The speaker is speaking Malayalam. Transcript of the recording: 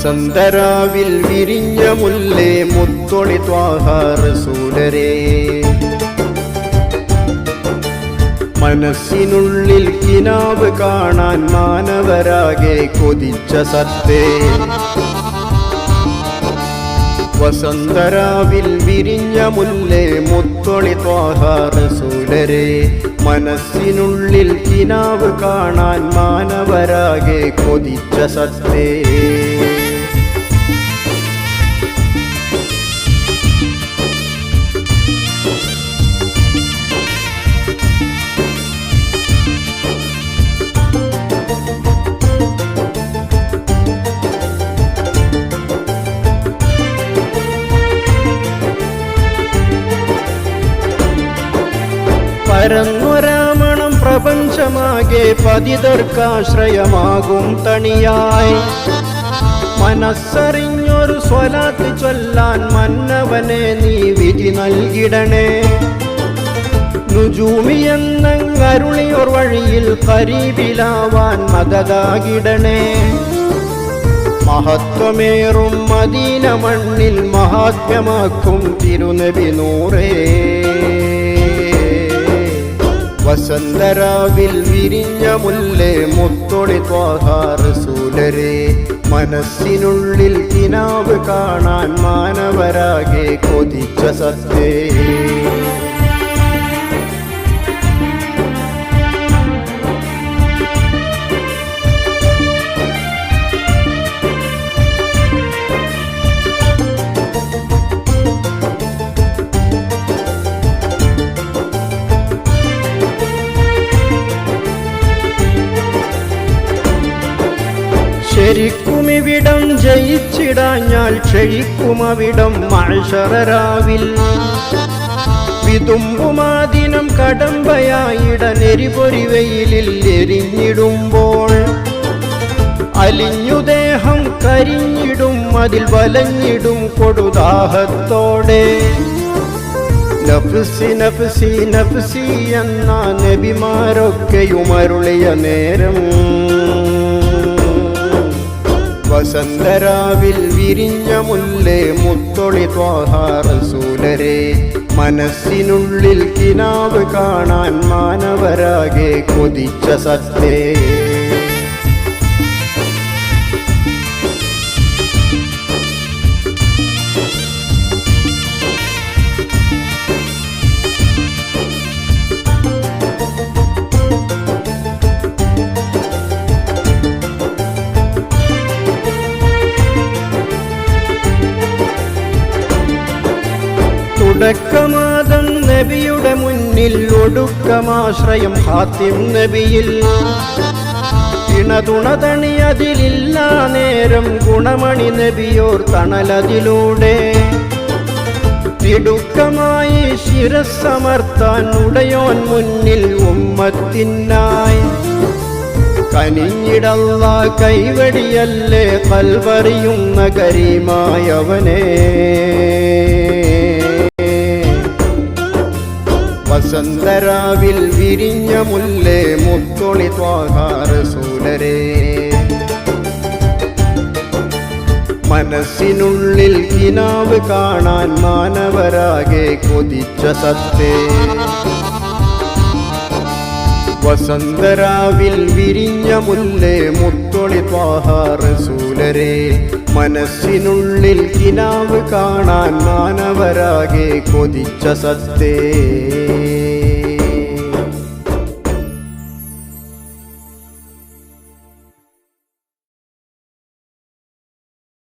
വസന്തരാവിൽ വിരിഞ്ഞ മുല്ലേ മുത്തൊളി ത്വാഹ റസൂലരേ. മനസ്സിനുള്ളിൽ കിനാവ് കാണാൻ മാനവരാകെ കൊതിച്ച സത്തേ. വസന്തരാവിൽ വിരിഞ്ഞ മുല്ലേ മുത്തൊളി ത്വാഹ റസൂലരേ. മനസ്സിനുള്ളിൽ കിനാവ് കാണാൻ മാനവരാകെ കൊതിച്ച സത്തേ. പരന്നൊരാമണം പ്രപഞ്ചമാകെ പതിതർക്കാശ്രയമാകും തണിയായി. മനസ്സറിഞ്ഞൊരു സ്വലാത്ത് ചൊല്ലാൻ മന്നവനെ നീ വിധി നൽകിടണേ. നുജൂമി എന്നങ്ങരുളിയൊർ വഴിയിൽ കരീബിലാവാൻ മദദാകിടണേ. മഹത്വമേറും മദീന മണ്ണിൽ മഹാത്മ്യമാക്കും തിരുനബി നൂറേ. വസന്തരാവിൽ വിരിഞ്ഞ മുല്ലേ മുത്തൊളി ത്വാഹ റസൂലരേ. മനസ്സിനുള്ളിൽ കിനാവ് കാണാൻ മാനവരാകെ കൊതിച്ച സത്തേ. ശരിക്കുമിവിടം ജയിച്ചിടാഞ്ഞാൽ ക്ഷയിക്കുമവിടം മഅ്ശറരാവിൽ. വിതുമ്പുമാദിനം കടമ്പയായിടനെരിപൊരി വെയിലിൽ എരിഞ്ഞിടുമ്പോൾ അലിഞ്ഞുദേഹം കരിഞ്ഞിടും അതിൽ വലഞ്ഞിടും കൊടുദാഹത്തോടെ. നഫ്സി നഫ്സി നഫ്സി എന്ന നബിമാരൊക്കെയുമരുളിയ നേരം. വസന്തരാവിൽ വിരിഞ്ഞ മുല്ലേ മുത്തൊളി ത്വാഹ റസൂലരേ. മനസ്സിനുള്ളിൽ കിനാവ് കാണാൻ മാനവരാകെ കൊതിച്ച സത്തേ. തുടക്കമാദം നബിയുടെ മുന്നിൽ ഒടുക്കമാശ്രയം ഹാത്തിം നബിയിൽ. ഇണതുണതണി അതിലില്ല നേരം ഗുണമണി നബിയോർ തണലതിലൂടെ. തിടുക്കമായി ശിരസ്സമർത്താൻ ഉടയോൻ മുന്നിൽ ഉമ്മത്തിനായി. കനിഞ്ഞിടല്ലാ കൈവടിയല്ലേ കൽവറിയുന്ന കരീമായവനേ. വസന്തരാവിൽ വിരിഞ്ഞ മുല്ലേ മുത്തൊളി ത്വാഹ റസൂലരേ. മനസ്സിനുള്ളിൽ കിനാവ് കാണാൻ മാനവരാകെ കൊതിച്ച സത്തേ. വസന്തരാവിൽ വിരിഞ്ഞ മുല്ലേ മുത്തൊളി ത്വാഹ റസൂലരേ. മനസ്സിനുള്ളിൽ കിനാവ് കാണാൻ മാനവരാകെ കൊതിച്ച സത്തേ.